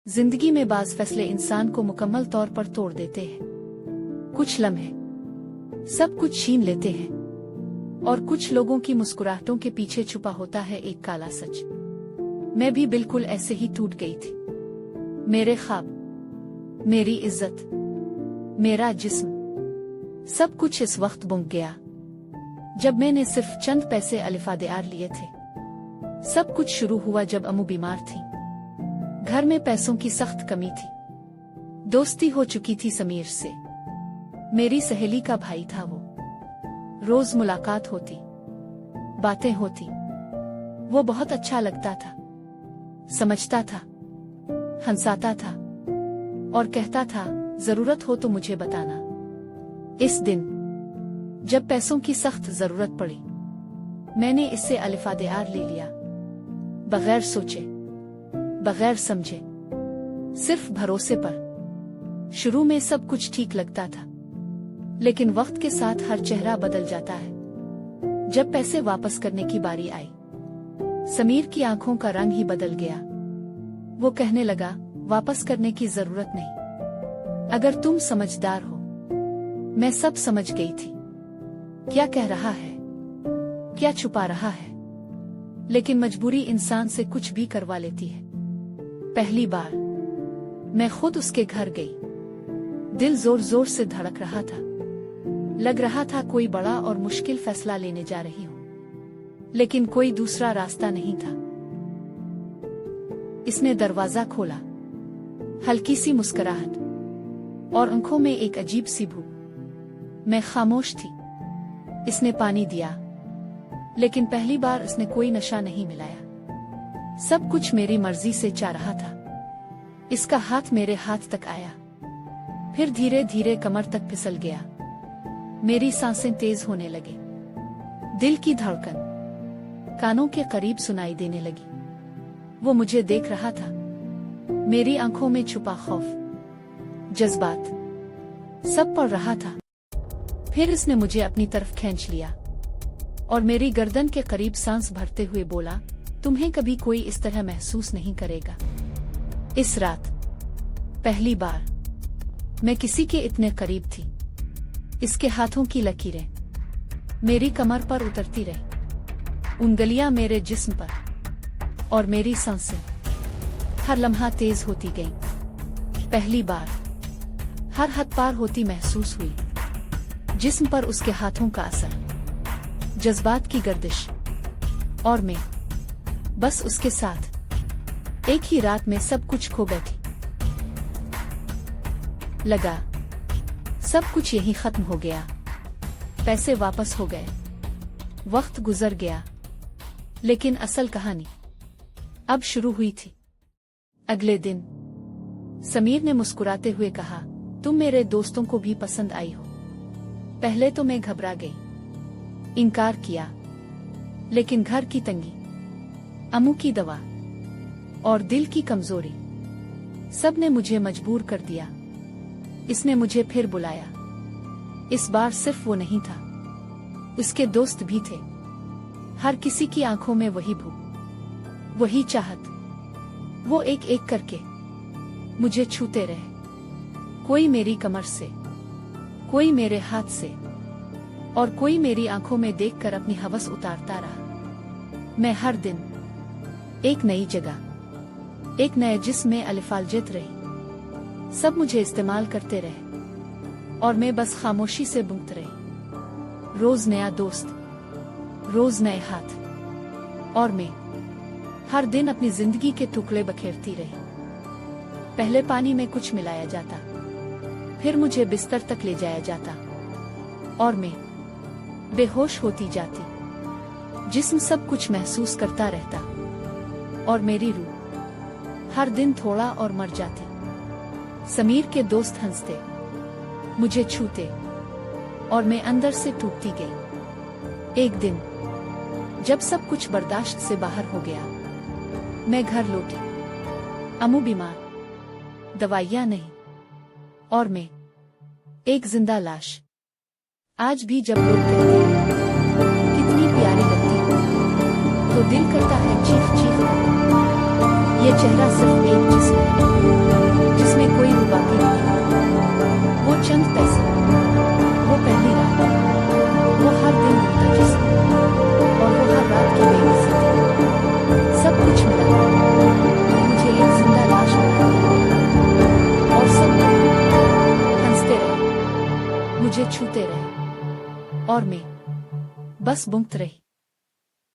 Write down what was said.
जिंदगी में बाज फैसले इंसान को मुकम्मल तौर पर तोड़ देते हैं। कुछ लम्हे सब कुछ छीन लेते हैं और कुछ लोगों की मुस्कुराहटों के पीछे छुपा होता है एक काला सच। मैं भी बिल्कुल ऐसे ही टूट गई थी। मेरे ख्वाब, मेरी इज्जत, मेरा जिस्म, सब कुछ इस वक्त बुन गया जब मैंने सिर्फ चंद पैसे अलिफादेआर लिए थे। सब कुछ शुरू हुआ जब अम्मू बीमार थी। घर में पैसों की सख्त कमी थी। दोस्ती हो चुकी थी समीर से, मेरी सहेली का भाई था वो। रोज मुलाकात होती, बातें होती। वो बहुत अच्छा लगता था, समझता था, हंसाता था और कहता था जरूरत हो तो मुझे बताना। इस दिन जब पैसों की सख्त जरूरत पड़ी, मैंने इससे अलिफादेआर ले लिया, बगैर सोचे, बगैर समझे, सिर्फ भरोसे पर। शुरू में सब कुछ ठीक लगता था, लेकिन वक्त के साथ हर चेहरा बदल जाता है। जब पैसे वापस करने की बारी आई, समीर की आंखों का रंग ही बदल गया। वो कहने लगा, वापस करने की जरूरत नहीं, अगर तुम समझदार हो। मैं सब समझ गई थी, क्या कह रहा है, क्या छुपा रहा है, लेकिन मजबूरी इंसान से कुछ भी करवा लेती है। पहली बार मैं खुद उसके घर गई। दिल जोर जोर से धड़क रहा था। लग रहा था कोई बड़ा और मुश्किल फैसला लेने जा रही हूं, लेकिन कोई दूसरा रास्ता नहीं था। इसने दरवाजा खोला, हल्की सी मुस्कुराहट और आंखों में एक अजीब सी भूख। मैं खामोश थी। इसने पानी दिया, लेकिन पहली बार इसने कोई नशा नहीं मिलाया। सब कुछ मेरी मर्जी से चाह रहा था। इसका हाथ मेरे हाथ तक आया, फिर धीरे धीरे कमर तक फिसल गया। मेरी सांसें तेज होने लगी, दिल की धड़कन कानों के करीब सुनाई देने लगी। वो मुझे देख रहा था, मेरी आंखों में छुपा खौफ, जज्बात सब पढ़ रहा था। फिर इसने मुझे अपनी तरफ खींच लिया और मेरी गर्दन के करीब सांस भरते हुए बोला, तुम्हें कभी कोई इस तरह महसूस नहीं करेगा। इस रात पहली बार मैं किसी के इतने करीब थी। इसके हाथों की लकीरें मेरी कमर पर उतरती रही, उंगलियां मेरे जिस्म पर, और मेरी सांसें हर लम्हा तेज होती गईं। पहली बार हर हद पार होती महसूस हुई। जिस्म पर उसके हाथों का असर, जज्बात की गर्दिश, और मैं बस उसके साथ। एक ही रात में सब कुछ खो बैठी। लगा सब कुछ यहीं खत्म हो गया। पैसे वापस हो गए, वक्त गुजर गया, लेकिन असल कहानी अब शुरू हुई थी। अगले दिन समीर ने मुस्कुराते हुए कहा, तुम मेरे दोस्तों को भी पसंद आई हो। पहले तो मैं घबरा गई, इनकार किया, लेकिन घर की तंगी, अम्मू की दवा और दिल की कमजोरी, सब ने मुझे मजबूर कर दिया। इसने मुझे फिर बुलाया। इस बार सिर्फ वो नहीं था, उसके दोस्त भी थे। हर किसी की आंखों में वही भूख, वही चाहत। वो एक एक करके मुझे छूते रहे, कोई मेरी कमर से, कोई मेरे हाथ से, और कोई मेरी आंखों में देखकर अपनी हवस उतारता रहा। मैं हर दिन एक नई जगह, एक नए जिस्म में अलिफालजत रही। सब मुझे इस्तेमाल करते रहे और मैं बस खामोशी से बुनती रही। रोज नया दोस्त, रोज नए हाथ, और मैं हर दिन अपनी जिंदगी के टुकड़े बखेरती रही। पहले पानी में कुछ मिलाया जाता, फिर मुझे बिस्तर तक ले जाया जाता और मैं बेहोश होती जाती। जिस्म सब कुछ महसूस करता रहता और मेरी रूह हर दिन थोड़ा और मर जाती। समीर के दोस्त हंसते, मुझे छूते, और मैं अंदर से टूटती गई। एक दिन जब सब कुछ बर्दाश्त से बाहर हो गया, मैं घर लौटी। अम्मू बीमार, दवाइयां नहीं, और मैं एक जिंदा लाश। आज भी जब लोग कहते हैं कितनी प्यारी लगती हो, तो दिल करता है चीख चीख कर। ये चेहरा सिर्फ एक जिस्म है। मुझे छूते रहे और मैं बस बुंगत रही।